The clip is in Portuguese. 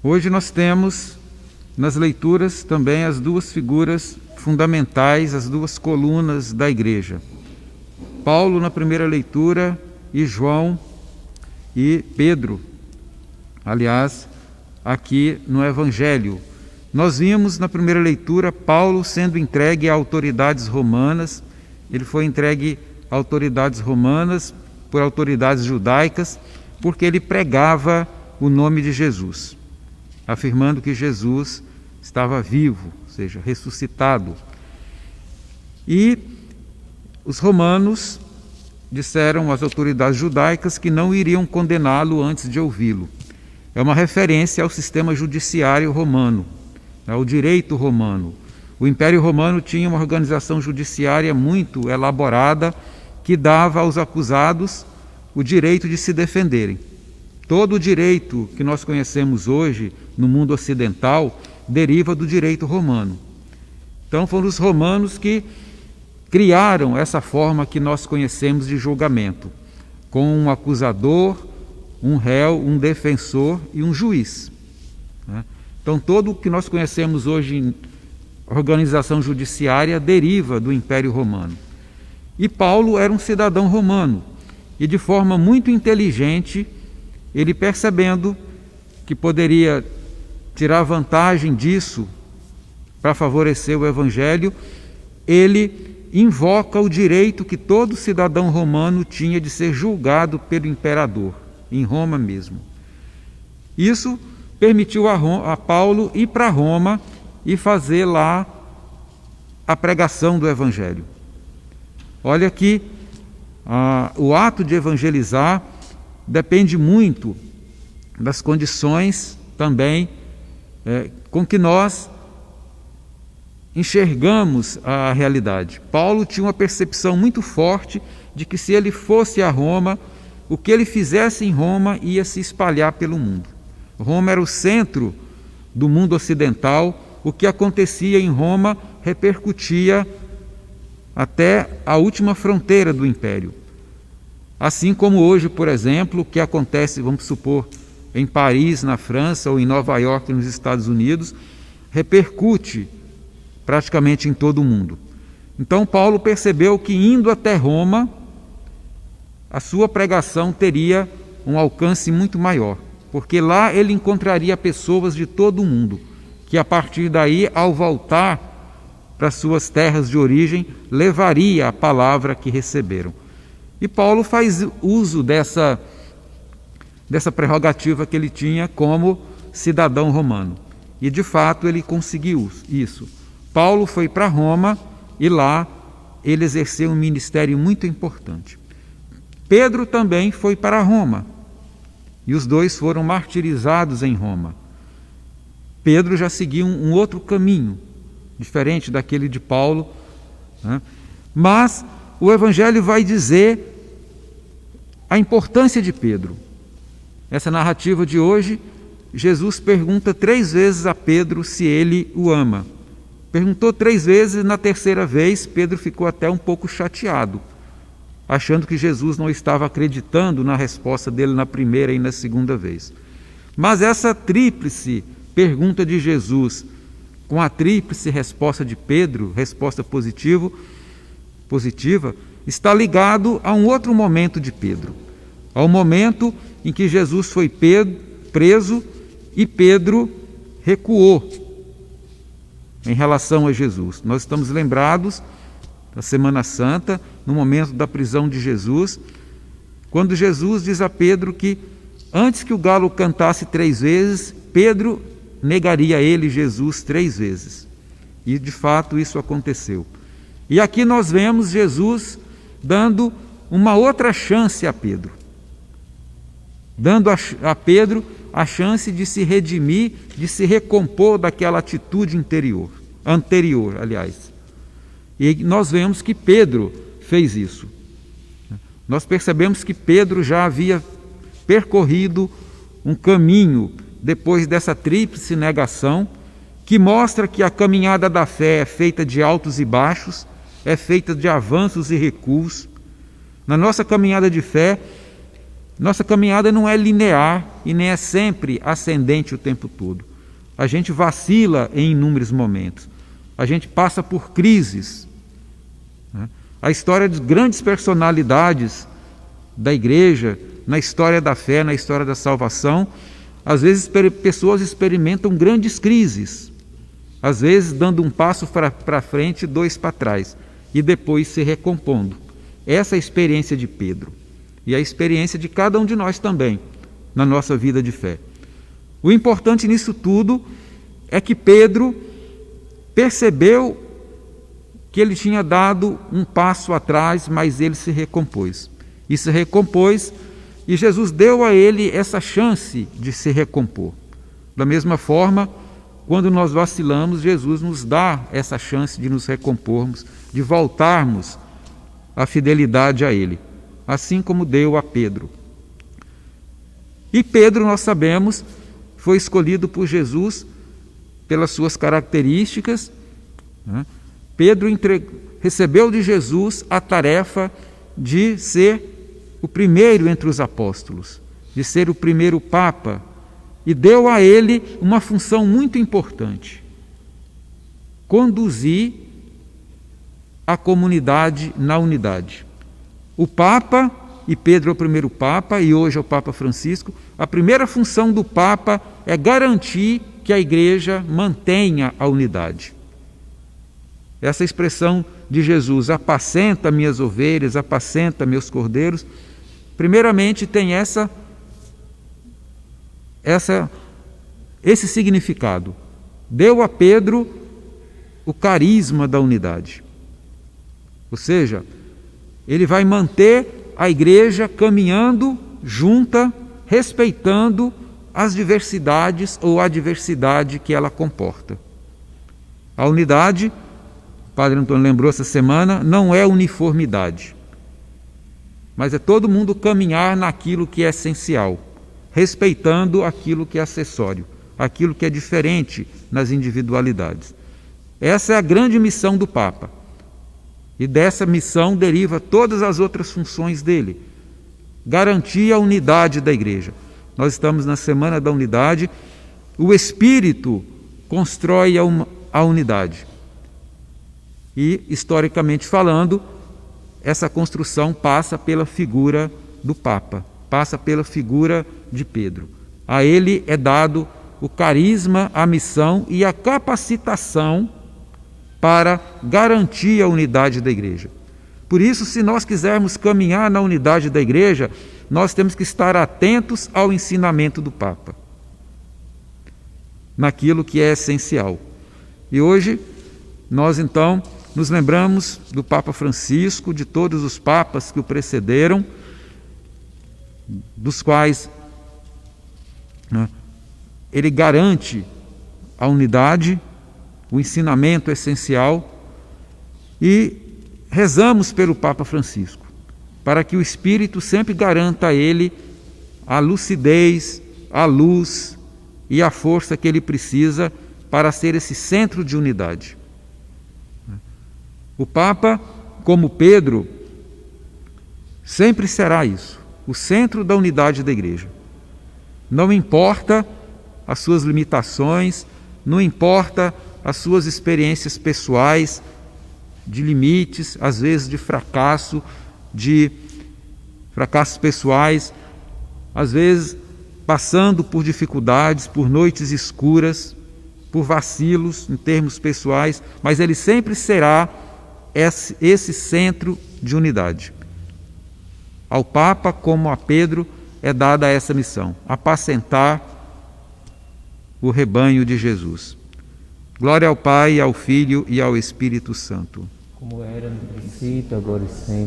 Hoje nós temos nas leituras também as duas figuras fundamentais, as duas colunas da igreja. Paulo na primeira leitura e João e Pedro. Aliás, aqui no Evangelho, nós vimos na primeira leitura Paulo sendo entregue a autoridades romanas. Ele foi entregue a autoridades romanas por autoridades judaicas, porque ele pregava o nome de Jesus, afirmando que Jesus estava vivo, ou seja, ressuscitado. E os romanos disseram às autoridades judaicas que não iriam condená-lo antes de ouvi-lo. É uma referência ao sistema judiciário romano, ao direito romano. O Império Romano tinha uma organização judiciária muito elaborada que dava aos acusados o direito de se defenderem. Todo o direito que nós conhecemos hoje no mundo ocidental deriva do direito romano. Então foram os romanos que criaram essa forma que nós conhecemos de julgamento, com um acusador, um réu, um defensor e um juiz. Então todo o que nós conhecemos hoje em organização judiciária deriva do Império Romano. E Paulo era um cidadão romano, e de forma muito inteligente, ele percebendo que poderia tirar vantagem disso para favorecer o Evangelho, ele invoca o direito que todo cidadão romano tinha de ser julgado pelo imperador, em Roma mesmo. Isso permitiu a Paulo ir para Roma e fazer lá a pregação do Evangelho. Olha que o ato de evangelizar depende muito das condições também com que nós enxergamos a realidade. Paulo tinha uma percepção muito forte de que se ele fosse a Roma, o que ele fizesse em Roma ia se espalhar pelo mundo. Roma era o centro do mundo ocidental, o que acontecia em Roma repercutia até a última fronteira do império. Assim como hoje, por exemplo, o que acontece, vamos supor, em Paris, na França, ou em Nova York, nos Estados Unidos, repercute praticamente em todo o mundo. Então Paulo percebeu que indo até Roma, a sua pregação teria um alcance muito maior, porque lá ele encontraria pessoas de todo o mundo, que a partir daí, ao voltar para suas terras de origem, levaria a palavra que receberam. E Paulo faz uso dessa prerrogativa que ele tinha como cidadão romano. E de fato ele conseguiu isso. Paulo foi para Roma e lá ele exerceu um ministério muito importante. Pedro também foi para Roma e os dois foram martirizados em Roma. Pedro já seguiu um outro caminho, diferente daquele de Paulo, né? Mas o Evangelho vai dizer a importância de Pedro. Essa narrativa de hoje, Jesus pergunta 3 vezes a Pedro se ele o ama. Perguntou 3 vezes, na terceira vez Pedro ficou até um pouco chateado, achando que Jesus não estava acreditando na resposta dele na primeira e na segunda vez. Mas essa tríplice pergunta de Jesus, com a tríplice resposta de Pedro, resposta positiva, está ligado a um outro momento de Pedro, ao momento em que Jesus foi preso e Pedro recuou em relação a Jesus. Nós estamos lembrados da Semana Santa, no momento da prisão de Jesus, quando Jesus diz a Pedro que antes que o galo cantasse 3 vezes, Pedro negaria a ele, Jesus, 3 vezes. E de fato isso aconteceu. E aqui nós vemos Jesus dando uma outra chance a Pedro, dando a Pedro a chance de se redimir, de se recompor daquela atitude anterior. E nós vemos que Pedro fez isso. Nós percebemos que Pedro já havia percorrido um caminho depois dessa tríplice negação, que mostra que a caminhada da fé é feita de altos e baixos, é feita de avanços e recuos. Na nossa caminhada de fé, Nossa caminhada não é linear e nem é sempre ascendente o tempo todo. A gente vacila em inúmeros momentos. A gente passa por crises. A história de grandes personalidades da igreja, na história da fé, na história da salvação, às vezes pessoas experimentam grandes crises, às vezes dando um passo para frente e 2 para trás, e depois se recompondo. Essa é a experiência de Pedro, e a experiência de cada um de nós também, na nossa vida de fé. O importante nisso tudo é que Pedro percebeu que ele tinha dado um passo atrás, mas ele se recompôs. E se recompôs, e Jesus deu a ele essa chance de se recompor. Da mesma forma, quando nós vacilamos, Jesus nos dá essa chance de nos recompormos, de voltarmos à fidelidade a Ele, assim como deu a Pedro. E Pedro, nós sabemos, foi escolhido por Jesus pelas suas características, né? Pedro recebeu de Jesus a tarefa de ser o primeiro entre os apóstolos, de ser o primeiro Papa, e deu a ele uma função muito importante: conduzir a comunidade na unidade. O Papa, e Pedro é o primeiro Papa, e hoje é o Papa Francisco, a primeira função do Papa é garantir que a Igreja mantenha a unidade. Essa expressão de Jesus, apacenta minhas ovelhas, apacenta meus cordeiros, primeiramente tem esse significado. Deu a Pedro o carisma da unidade. Ou seja, ele vai manter a igreja caminhando junta, respeitando as diversidades ou a diversidade que ela comporta. A unidade, o Padre Antônio lembrou essa semana, não é uniformidade, mas é todo mundo caminhar naquilo que é essencial, respeitando aquilo que é acessório, aquilo que é diferente nas individualidades. Essa é a grande missão do Papa. E dessa missão deriva todas as outras funções dele. Garantir a unidade da igreja. Nós estamos na Semana da Unidade. O Espírito constrói a unidade. E, historicamente falando, essa construção passa pela figura do Papa, passa pela figura de Pedro. A ele é dado o carisma, a missão e a capacitação para garantir a unidade da igreja. Por isso, se nós quisermos caminhar na unidade da igreja, nós temos que estar atentos ao ensinamento do Papa, naquilo que é essencial. E hoje, nós então nos lembramos do Papa Francisco, de todos os papas que o precederam, dos quais ele garante a unidade, o ensinamento essencial, e rezamos pelo Papa Francisco, para que o Espírito sempre garanta a ele a lucidez, a luz e a força que ele precisa para ser esse centro de unidade. O Papa, como Pedro, sempre será isso, o centro da unidade da igreja. Não importa as suas limitações, não importa as suas experiências pessoais, de limites, às vezes de fracassos pessoais, às vezes passando por dificuldades, por noites escuras, por vacilos em termos pessoais, mas ele sempre será esse centro de unidade. Ao Papa, como a Pedro, é dada essa missão: apacentar o rebanho de Jesus. Glória ao Pai, ao Filho e ao Espírito Santo. Como era no princípio, agora e sempre.